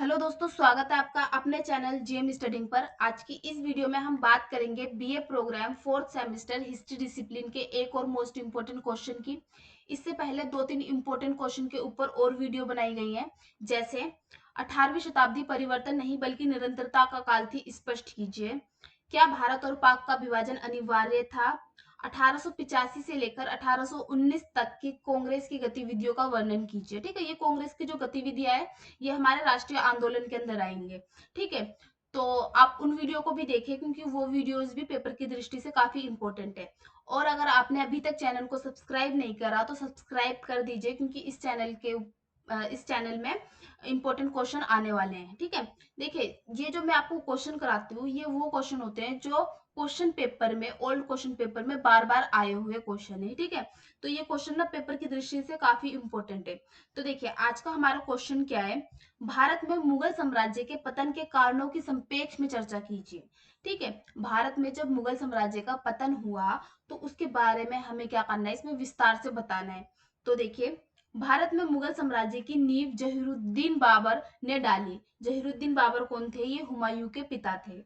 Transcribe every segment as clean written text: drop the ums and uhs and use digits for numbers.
Hello दोस्तों, स्वागत है आपका अपने चैनल जेएम स्टडिंग पर। आज की इस वीडियो में हम बात करेंगे BA program fourth semester history discipline के एक और मोस्ट इम्पोर्टेंट क्वेश्चन की। इससे पहले दो तीन इम्पोर्टेंट क्वेश्चन के ऊपर और वीडियो बनाई गई हैं, जैसे 18वीं शताब्दी परिवर्तन नहीं बल्कि निरंतरता का काल थी, स्पष्ट कीजिए। क्या भारत और पाक का विभाजन अनिवार्य था? 1885 से लेकर 1819 तक की कांग्रेस की गतिविधियों का वर्णन कीजिए। ठीक है, ये कांग्रेस की जो गतिविधियां है ये हमारे राष्ट्रीय आंदोलन के अंदर आएंगे। ठीक है, तो आप उन वीडियो को भी देखें क्योंकि वो वीडियोस भी पेपर की दृष्टि से काफी इंपॉर्टेंट है। और अगर आपने अभी तक चैनल को सब्सक्राइब नहीं करा तो सब्सक्राइब कर दीजिए, क्योंकि इस चैनल में इंपॉर्टेंट क्वेश्चन आने वाले हैं। ठीक है, देखिए, ये जो मैं आपको क्वेश्चन कराती हूँ ये वो क्वेश्चन होते हैं जो क्वेश्चन पेपर में, ओल्ड क्वेश्चन पेपर में बार बार आए हुए क्वेश्चन है। ठीक है, तो ये क्वेश्चन ना पेपर की दृष्टि से काफी इंपॉर्टेंट है। तो देखिए, आज का हमारा क्वेश्चन क्या है। भारत में मुगल साम्राज्य के पतन के कारणों की संक्षेप में चर्चा कीजिए। ठीक है, भारत में जब मुगल साम्राज्य का पतन हुआ तो उसके बारे में हमें क्या करना है, इसमें विस्तार से बताना है। तो देखिए, भारत में मुगल साम्राज्य की नींव जहीरुद्दीन बाबर ने डाली। जहीरुद्दीन बाबर कौन थे? ये हुमायूं के पिता थे।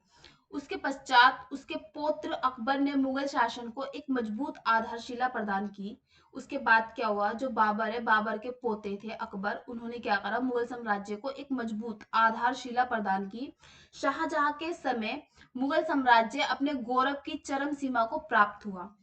उसके पश्चात उसके पौत्र अकबर ने मुगल शासन को एक मजबूत आधारशिला प्रदान की। उसके बाद क्या हुआ, जो बाबर है, बाबर के पोते थे अकबर, उन्होंने क्या करा, मुगल साम्राज्य को एक मजबूत आधारशिला प्रदान की। शाहजहां के समय मुगल साम्राज्य अपने गौरव की चरम सीमा को प्राप्त हुआ।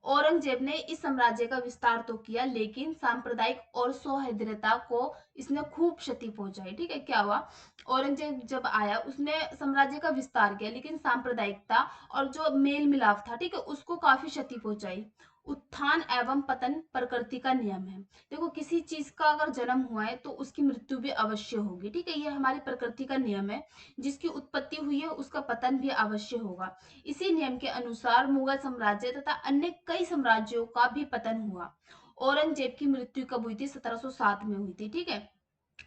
औरंगजेब ने इस साम्राज्य का विस्तार तो किया, लेकिन सांप्रदायिक और सौहार्द्रता को इसने खूब क्षति पहुंचाई। ठीक है, क्या हुआ, औरंगजेब जब आया उसने साम्राज्य का विस्तार किया, लेकिन सांप्रदायिकता और जो मेल मिलाप था, ठीक है, उसको काफी क्षति पहुंचाई। उत्थान एवं पतन प्रकृति का नियम है। देखो, किसी चीज का अगर जन्म हुआ है तो उसकी मृत्यु भी अवश्य होगी। ठीक है, ये हमारी प्रकृति का नियम है। जिसकी उत्पत्ति हुई है उसका पतन भी अवश्य होगा। इसी नियम के अनुसार मुगल साम्राज्य तथा अन्य कई साम्राज्यों का भी पतन हुआ। औरंगजेब की मृत्यु कब हुई थी? 1707 में हुई थी। ठीक है,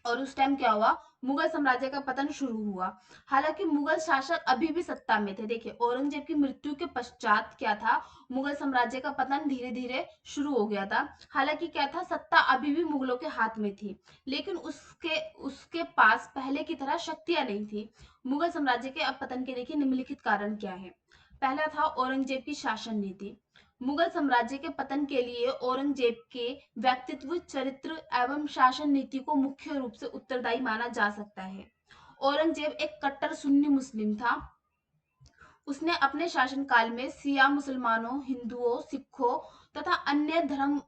और उस टाइम क्या हुआ, मुगल साम्राज्य का पतन शुरू हुआ। हालांकि मुगल शासक अभी भी सत्ता में थे। देखिए, औरंगजेब की मृत्यु के पश्चात क्या था, मुगल साम्राज्य का पतन धीरे धीरे शुरू हो गया था। हालांकि क्या था, सत्ता अभी भी मुगलों के हाथ में थी, लेकिन उसके उसके पास पहले की तरह शक्तियां नहीं थी। मुगल साम्राज्य के अब पतन के देखिए निम्नलिखित कारण क्या है। पहला था औरंगजेब की शासन नीति। मुगल साम्राज्य के पतन के लिए औरंगजेब के व्यक्तित्व, चरित्र एवं शासन नीति को मुख्य रूप से उत्तरदायी माना जा सकता है। औरंगजेब एक कट्टर सुन्नी मुस्लिम था। उसने अपने शासनकाल में शिया मुसलमानों, हिंदुओं, सिखों तथा अन्य धर्म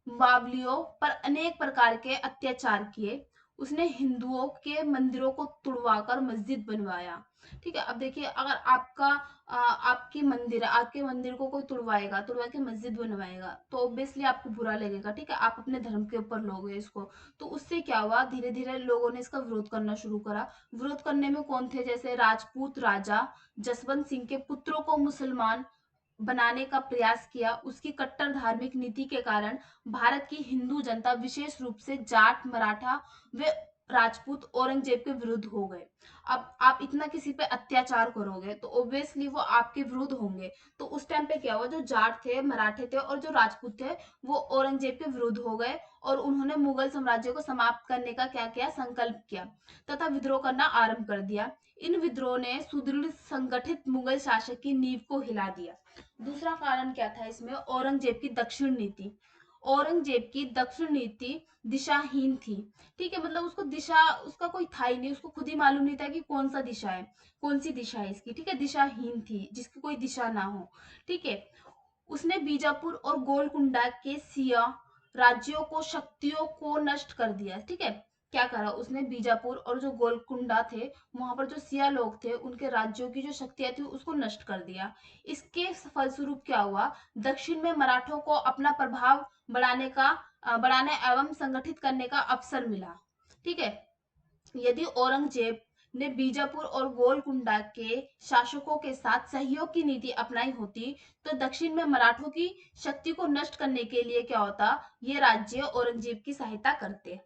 बावलियों पर अनेक प्रकार के अत्याचार किए। उसने हिंदुओं के मंदिरों को तुड़वाकर मस्जिद बनवाया। ठीक है, अब देखिए, अगर आपके मंदिर को कोई तुड़वा के मस्जिद बनवाएगा तो ऑब्वियसली आपको बुरा लगेगा। ठीक है, आप अपने धर्म के ऊपर लोगे इसको। तो उससे क्या हुआ, धीरे धीरे लोगों ने इसका विरोध करना शुरू करा। विरोध करने में कौन थे? जैसे राजपूत राजा जसवंत सिंह के पुत्रों को मुसलमान बनाने का प्रयास किया। उसकी कट्टर धार्मिक नीति के कारण भारत की हिंदू जनता, विशेष रूप से जाट, मराठा वे राजपूत, औरंगजेब के विरुद्ध हो गए। अब आप इतना किसी पे अत्याचार करोगे तो ऑब्वियसली वो आपके विरुद्ध होंगे। तो उस टाइम पे क्या हुआ, जो जाट थे, मराठे थे और जो राजपूत थे, वो औरंगजेब के विरुद्ध हो गए और उन्होंने मुगल साम्राज्य को समाप्त करने का क्या किया, संकल्प किया तथा विद्रोह करना आरंभ कर दिया। इन विद्रोह ने सुदृढ़ संगठित मुगल शासक की नींव को हिला दिया। दूसरा कारण क्या था इसमें? औरंगजेब की दक्षिण नीति। औरंगजेब की दक्षिण नीति दिशाहीन थी। ठीक है, मतलब उसको दिशा, उसका कोई था ही नहीं, उसको खुद ही मालूम नहीं था कि कौन सा दिशा है, कौन सी दिशा है इसकी। ठीक है, दिशाहीन थी, जिसकी कोई दिशा ना हो। ठीक है, उसने बीजापुर और गोलकुंडा के सिया राज्यों को, शक्तियों को नष्ट कर दिया। ठीक है, क्या करा उसने? बीजापुर और जो गोलकुंडा थे, वहां पर जो सिया लोग थे, उनके राज्यों की जो शक्तियां थी उसको नष्ट कर दिया। इसके फलस्वरूप क्या हुआ, दक्षिण में मराठों को अपना प्रभाव बढ़ाने एवं संगठित करने का अवसर मिला। ठीक है, यदि औरंगजेब ने बीजापुर और गोलकुंडा के शासकों के साथ सहयोग की नीति अपनाई होती तो दक्षिण में मराठों की शक्ति को नष्ट करने के लिए क्या होता, ये राज्य औरंगजेब की सहायता करते।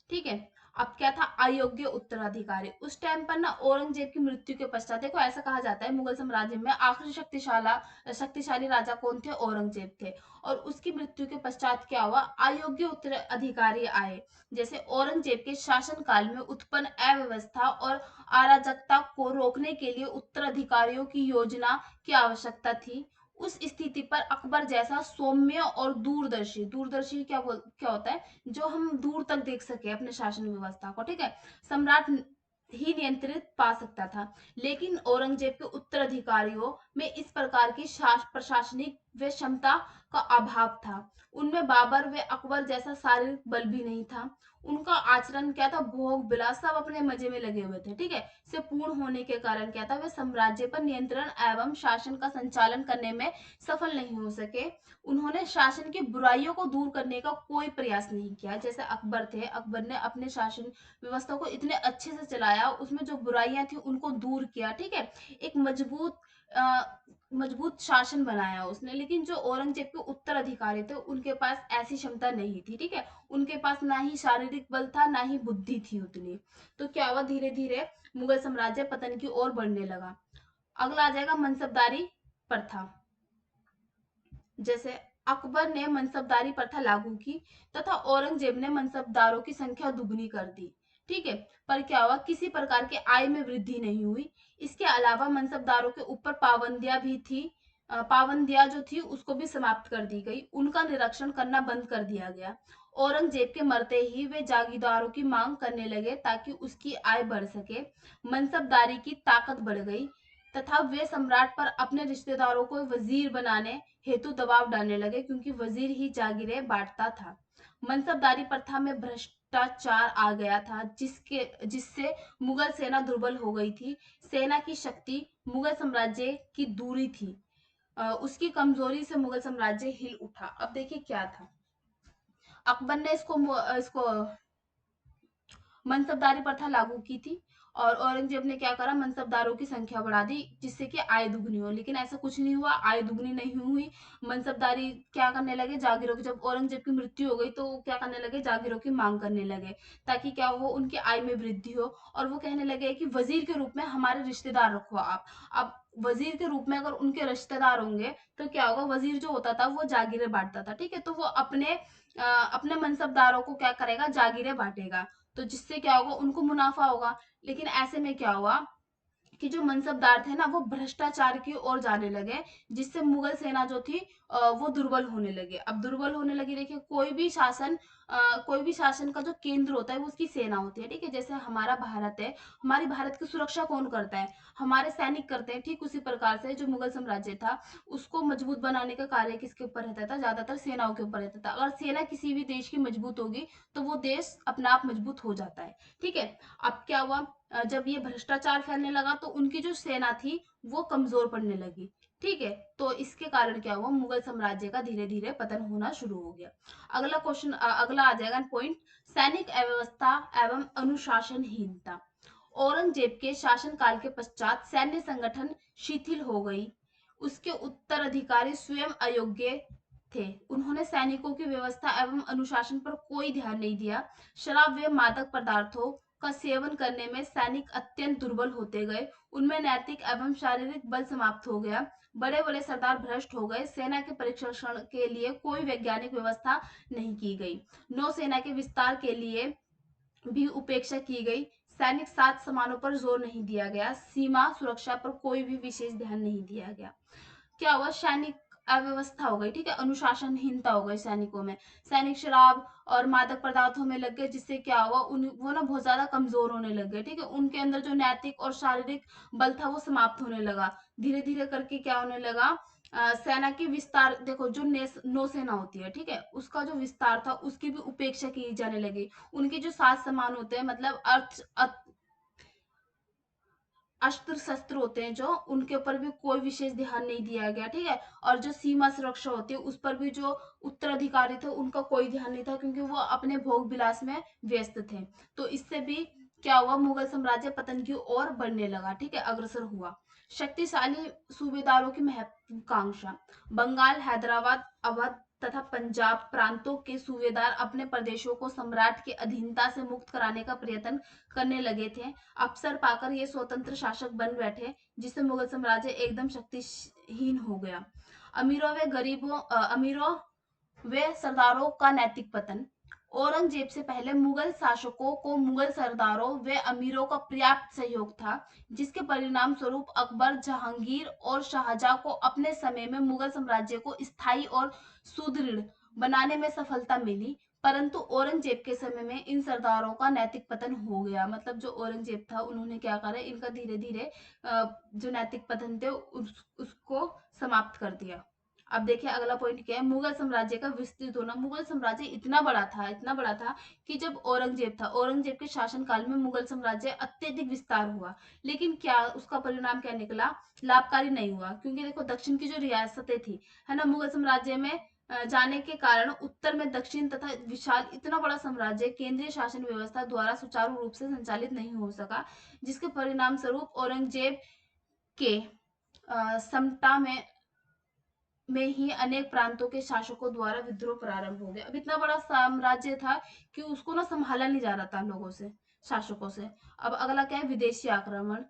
ठीक है, अब क्या था, अयोग्य उत्तराधिकारी। उस टाइम पर ना औरंगजेब की मृत्यु के पश्चात, देखो ऐसा कहा जाता है मुगल साम्राज्य में आखिरी शक्तिशाली राजा कौन थे, औरंगजेब थे। और उसकी मृत्यु के पश्चात क्या हुआ, अयोग्य उत्तराधिकारी आए। जैसे औरंगजेब के शासनकाल में उत्पन्न अव्यवस्था और अराजकता को रोकने के लिए उत्तराधिकारियों की योजना की आवश्यकता थी। उस स्थिति पर अकबर जैसा सौम्य और दूरदर्शी, दूरदर्शी क्या होता है, जो हम दूर तक देख सके अपने शासन व्यवस्था को, ठीक है, सम्राट ही नियंत्रित पा सकता था। लेकिन औरंगजेब के उत्तराधिकारियों में इस प्रकार की प्रशासनिक व क्षमता का अभाव था। उनमें बाबर व अकबर जैसा शारीरिक बल भी नहीं था। उनका आचरण क्या था, भोग विलास, सब अपने मजे में लगे हुए थे, ठीक है, से पूर्ण होने के कारण क्या था, वे साम्राज्य पर नियंत्रण एवं शासन का संचालन करने में सफल नहीं हो सके। उन्होंने शासन की बुराइयों को दूर करने का कोई प्रयास नहीं किया। जैसे अकबर थे, अकबर ने अपने शासन व्यवस्था को इतने अच्छे से चलाया, उसमें जो बुराइयां थी उनको दूर किया, ठीक है, एक मजबूत शासन बनाया उसने। लेकिन जो औरंगजेब के उत्तराधिकारी थे उनके पास ऐसी क्षमता नहीं थी, ठीक है, उनके पास ना ही शारीरिक बल था ना ही बुद्धि थी उतनी। तो क्या हुआ, धीरे धीरे मुगल साम्राज्य पतन की ओर बढ़ने लगा। अगला आ जाएगा मनसबदारी प्रथा। जैसे अकबर ने मनसबदारी प्रथा लागू की तथा औरंगजेब ने मनसबदारों की संख्या दुगनी कर दी, ठीक है, पर क्या हुआ, किसी प्रकार के आय में वृद्धि नहीं हुई। इसके अलावा मनसबदारों के ऊपर पाबंदियां भी थी। पाबंदियां जो थी उसको भी समाप्त कर दी गई, उनका निरीक्षण करना बंद कर दिया गया। औरंगजेब के मरते ही वे जागीरदारों की मांग करने लगे ताकि उसकी आय बढ़ सके। मनसबदारी की ताकत बढ़ गई तथा वे सम्राट पर अपने रिश्तेदारों को वजीर बनाने हेतु दबाव डालने लगे, क्योंकि वजीर ही जागीरें बांटता था। मनसबदारी प्रथा में भ्रष्टाचार आ गया था, जिससे मुगल सेना दुर्बल हो गई थी। सेना की शक्ति मुगल साम्राज्य की दूरी थी, उसकी कमजोरी से मुगल साम्राज्य हिल उठा। अब देखिए क्या था, अकबर ने इसको मनसबदारी प्रथा लागू की थी, और औरंगजेब ने क्या करा, मनसबदारों की संख्या बढ़ा दी जिससे कि आय दुगनी हो। लेकिन ऐसा कुछ नहीं हुआ, आय दुगनी नहीं हुई। मनसबदारी क्या करने लगे, जागीरों की, जब औरंगजेब की मृत्यु हो गई तो वो क्या करने लगे, जागीरों की मांग करने लगे ताकि क्या हो, उनकी आय में वृद्धि हो। और वो कहने लगे कि वजीर के रूप में हमारे रिश्तेदार रखो आप। अब वजीर के रूप में अगर उनके रिश्तेदार होंगे तो क्या होगा, वजीर जो होता था वो जागीरें बांटता था, ठीक है, तो वो अपने मनसबदारों को क्या करेगा, जागीरें बांटेगा, तो जिससे क्या होगा, उनको मुनाफा होगा। लेकिन ऐसे में क्या हुआ कि जो मनसबदार थे ना वो भ्रष्टाचार की ओर जाने लगे, जिससे मुगल सेना जो थी वो दुर्बल होने लगे। अब दुर्बल होने लगी, देखिए कोई भी शासन का जो केंद्र होता है वो उसकी सेना होती है, ठीक है, जैसे हमारा भारत है, हमारी भारत की सुरक्षा कौन करता है, हमारे सैनिक करते हैं। ठीक उसी प्रकार से जो मुगल साम्राज्य था उसको मजबूत बनाने का कार्य किसके ऊपर रहता था, ज्यादातर सेनाओं के ऊपर रहता था। अगर सेना किसी भी देश की मजबूत होगी तो वो देश अपना आप मजबूत हो जाता है, ठीक है। अब क्या हुआ, जब ये भ्रष्टाचार फैलने लगा तो उनकी जो सेना थी वो कमजोर पड़ने लगी, ठीक है, तो इसके कारण क्या हुआ, मुगल साम्राज्य का धीरे धीरे पतन होना शुरू हो गया। अगला आ जाएगा पॉइंट, सैनिक अव्यवस्था एवं अनुशासनहीनता। औरंगजेब के शासनकाल के पश्चात सैन्य संगठन शिथिल हो गई। उसके उत्तराधिकारी स्वयं अयोग्य थे। उन्होंने सैनिकों की व्यवस्था एवं अनुशासन पर कोई ध्यान नहीं दिया। शराब व मादक पदार्थों का सेवन करने में सैनिक अत्यंत दुर्बल होते गए। उनमें नैतिक एवं शारीरिक बल समाप्त हो गया। बड़े बड़े सरदार भ्रष्ट हो गए। सेना के परीक्षण के लिए कोई वैज्ञानिक व्यवस्था नहीं की गई। नौसेना के विस्तार के लिए भी उपेक्षा की गई। सैनिक साथ समानों पर जोर नहीं दिया गया। सीमा सुरक्षा पर कोई भी विशेष ध्यान नहीं दिया गया। क्या हुआ, सैनिक अव्यवस्था हो गई, ठीक है, अनुशासनहीनता हो गई सैनिकों में। सैनिक शराब और मादक पदार्थों में लग गए, जिससे क्या हुआ, वो ना बहुत ज्यादा कमजोर होने लग गए, ठीक है, उनके अंदर जो नैतिक और शारीरिक बल था वो समाप्त होने लगा। धीरे धीरे करके क्या होने लगा, सेना की विस्तार, देखो जो नौसेना होती है, ठीक है, उसका जो विस्तार था उसकी भी उपेक्षा की जाने लगी। उनके जो साज सामान होते हैं, मतलब अस्त्र शस्त्र होते हैं जो, उनके ऊपर भी कोई विशेष ध्यान नहीं दिया गया, ठीक है, और जो सीमा सुरक्षा होती है उस पर भी जो उत्तराधिकारी थे उनका कोई ध्यान नहीं था, क्योंकि वो अपने भोग विलास में व्यस्त थे। तो इससे भी क्या हुआ, मुगल साम्राज्य पतन की ओर बढ़ने लगा, ठीक है, अग्रसर हुआ। शक्तिशाली सूबेदारों की महत्वाकांक्षा। बंगाल, हैदराबाद, अवध तथा पंजाब प्रांतों के सूबेदार अपने प्रदेशों को सम्राट की अधीनता से मुक्त कराने का प्रयत्न करने लगे थे। अवसर पाकर ये स्वतंत्र शासक बन बैठे, जिससे मुगल साम्राज्य एकदम शक्तिहीन हो गया। अमीरों व सरदारों का नैतिक पतन। औरंगजेब से पहले मुगल शासकों को मुगल सरदारों व अमीरों का पर्याप्त सहयोग था, जिसके परिणाम स्वरूप अकबर, जहांगीर और शाहजहां को अपने समय में मुगल साम्राज्य को स्थायी और सुदृढ़ बनाने में सफलता मिली। परंतु औरंगजेब के समय में इन सरदारों का नैतिक पतन हो गया। मतलब जो औरंगजेब था, उन्होंने क्या करा, इनका धीरे धीरे जो नैतिक पतन थे उसको समाप्त कर दिया। अब देखिए अगला पॉइंट क्या है, मुगल साम्राज्य का विस्तृत होना। मुगल साम्राज्य इतना बड़ा था कि जब औरंगजेब के शासनकाल में मुगल साम्राज्य अत्यधिक विस्तार हुआ, लेकिन क्या उसका परिणाम क्या निकला, लाभकारी नहीं हुआ। क्योंकि देखो दक्षिण की जो रियासतें थी, है ना, मुगल साम्राज्य में जाने के कारण उत्तर में दक्षिण तथा विशाल इतना बड़ा साम्राज्य केंद्रीय शासन व्यवस्था द्वारा सुचारू रूप से संचालित नहीं हो सका, जिसके परिणाम स्वरूप औरंगजेब के समता में ही अनेक प्रांतों के शासकों द्वारा विद्रोह प्रारंभ हो गया। अब इतना बड़ा साम्राज्य था कि उसको ना संभाला नहीं जा रहा था लोगों से, शासकों से। अब अगला क्या है, विदेशी आक्रमण।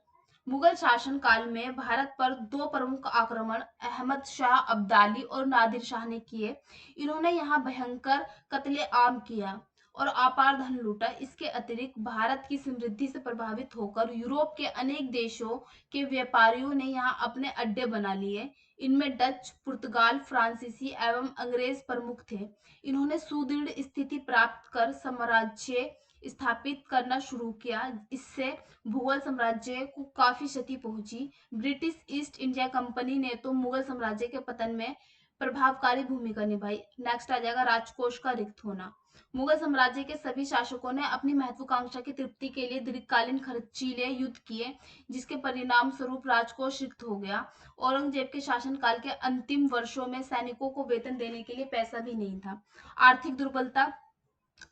मुगल शासन काल में भारत पर दो प्रमुख आक्रमण अहमद शाह अब्दाली और नादिर शाह ने किए। इन्होंने यहाँ भयंकर कत्लेआम किया और अपार धन लूटा। इसके अतिरिक्त भारत की समृद्धि से प्रभावित होकर यूरोप के अनेक देशों के व्यापारियों ने यहाँ अपने अड्डे बना लिए। इनमें डच, पुर्तगाल, फ्रांसीसी एवं अंग्रेज प्रमुख थे। इन्होंने सुदृढ़ स्थिति प्राप्त कर साम्राज्य स्थापित करना शुरू किया। इससे मुगल साम्राज्य को काफी क्षति पहुंची। ब्रिटिश ईस्ट इंडिया कंपनी ने तो मुगल साम्राज्य के पतन में प्रभावकारी भूमिका निभाई। नेक्स्ट आ जाएगा राजकोष का रिक्त होना। मुगल साम्राज्य के सभी शासकों ने अपनी महत्वाकांक्षा की तृप्ति के लिए दीर्घकालीन खर्चीले युद्ध किए, जिसके परिणाम स्वरूप राजकोष रिक्त हो गया। औरंगजेब के शासनकाल के अंतिम वर्षों में सैनिकों को वेतन देने के लिए पैसा भी नहीं था। आर्थिक दुर्बलता।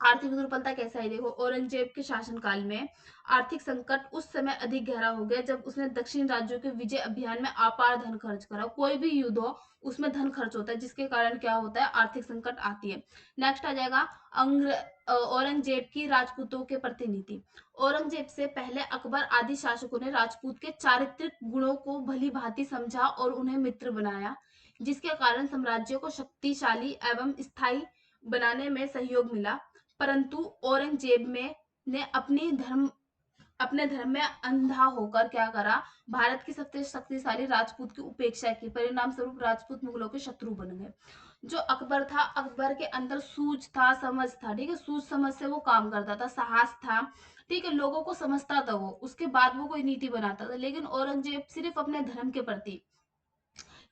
आर्थिक दुर्बलता कैसा है, देखो औरंगजेब के शासनकाल में आर्थिक संकट उस समय अधिक गहरा हो गया जब उसने दक्षिण राज्यों के विजय अभियान में अपार धन खर्च करा। कोई भी युद्ध हो उसमें धन खर्च होता है, जिसके कारण क्या होता है, आर्थिक संकट आती है। नेक्स्ट आ जाएगा औरंगजेब की राजपूतों के प्रतिनिधि। औरंगजेब से पहले अकबर आदि शासकों ने राजपूत के चारित्रिक गुणों को भली भांति समझा और उन्हें मित्र बनाया, जिसके कारण साम्राज्य को शक्तिशाली एवं स्थायी बनाने में सहयोग मिला। परंतु औरंगजेब में ने अपने धर्म में अंधा होकर क्या करा, भारत की सबसे शक्तिशाली राजपूत की उपेक्षा की। परिणाम स्वरूप राजपूत मुगलों के शत्रु बन गए। जो अकबर था, अकबर के अंदर सूझ था, समझ था, ठीक है, सूझ समझ से वो काम करता था, साहस था, ठीक है, लोगों को समझता था वो, उसके बाद वो कोई नीति बनाता था। लेकिन औरंगजेब सिर्फ अपने धर्म के प्रति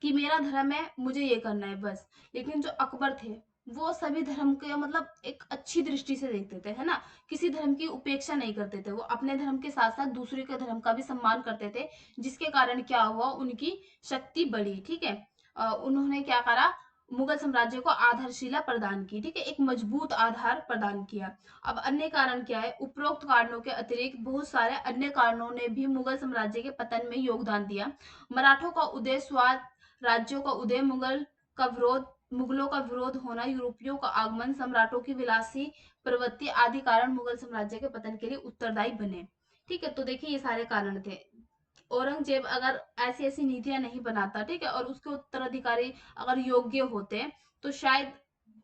कि मेरा धर्म है, मुझे ये करना है बस। लेकिन जो अकबर थे, वो सभी धर्म के मतलब एक अच्छी दृष्टि से देखते थे, है ना, किसी धर्म की उपेक्षा नहीं करते थे। वो अपने धर्म के साथ साथ दूसरे के धर्म का भी सम्मान करते थे, जिसके कारण क्या हुआ, उनकी शक्ति बढ़ी, ठीक है। उन्होंने क्या करा, मुगल साम्राज्य को आधारशिला प्रदान की, ठीक है, एक मजबूत आधार प्रदान किया। अब अन्य कारण क्या है, उपरोक्त कारणों के अतिरिक्त बहुत सारे अन्य कारणों ने भी मुगल साम्राज्य के पतन में योगदान दिया। मराठों का उदय, स्वात राज्यों का उदय, मुगलों का विरोध होना, यूरोपियों का आगमन, सम्राटों की विलासी प्रवृत्ति आदि कारण मुगल साम्राज्य के पतन के लिए उत्तरदायी बने। ठीक है, तो देखिए ये सारे कारण थे। औरंगजेब अगर ऐसी ऐसी नीतियां नहीं बनाता, ठीक है, और उसके उत्तराधिकारी अगर योग्य होते, तो शायद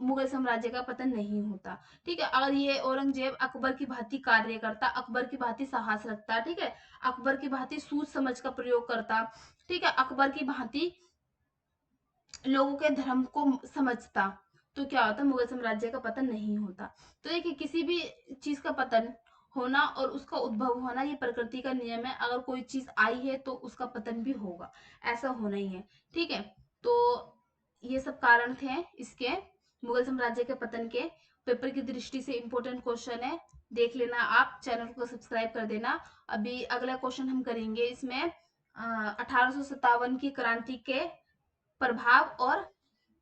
मुगल साम्राज्य का पतन नहीं होता। ठीक है, अगर ये औरंगजेब अकबर की भांति कार्य करता, अकबर की भांति साहस रखता, ठीक है, अकबर की भांति सूझ समझ का प्रयोग करता, ठीक है, अकबर की भांति लोगों के धर्म को समझता, तो क्या होता, मुगल साम्राज्य का पतन नहीं होता। तो देखिए किसी भी चीज का पतन होना और उसका उद्भव होना, ये प्रकृति का नियम है। अगर कोई चीज आई है तो उसका पतन भी होगा, ऐसा होना ही है। ठीक है, तो ये सब कारण थे इसके, मुगल साम्राज्य के पतन के। पेपर की दृष्टि से इंपॉर्टेंट क्वेश्चन है, देख लेना, आप चैनल को सब्सक्राइब कर देना। अभी अगला क्वेश्चन हम करेंगे इसमें 1857 की क्रांति के प्रभाव और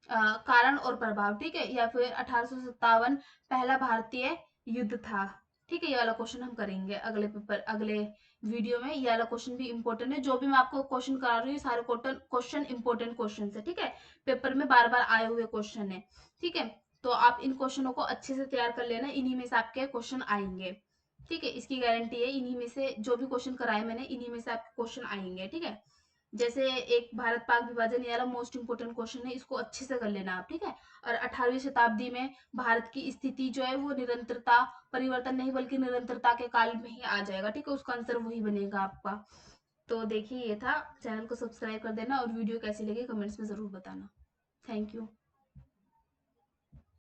कारण और प्रभाव, ठीक है, या फिर 1857 पहला भारतीय युद्ध था। ठीक है, ये वाला क्वेश्चन हम करेंगे अगले पेपर, अगले वीडियो में। ये वाला क्वेश्चन भी इंपॉर्टेंट है, जो भी मैं आपको क्वेश्चन करा रही हूँ सारे क्वेश्चन इंपॉर्टेंट क्वेश्चन है। ठीक है, पेपर में बार बार आए हुए क्वेश्चन है। ठीक है, तो आप इन क्वेश्चनों को अच्छे से तैयार कर लेना, इन्हीं में से आपके क्वेश्चन आएंगे। ठीक है, इसकी गारंटी है, इन्हीं में से जो भी क्वेश्चन कराए मैंने, इन्हीं में से आपके क्वेश्चन आएंगे। ठीक है, जैसे एक भारत पाक विभाजन, ये वाला मोस्ट इंपोर्टेंट क्वेश्चन है, इसको अच्छे से कर लेना आप। ठीक है, और 18वीं शताब्दी में भारत की स्थिति जो है वो निरंतरता, परिवर्तन नहीं बल्कि निरंतरता के काल में ही आ जाएगा। ठीक है, उसका आंसर वही बनेगा आपका। तो देखिए, ये था। चैनल को सब्सक्राइब कर देना और वीडियो कैसी लगी कमेंट्स में जरूर बताना। Thank you.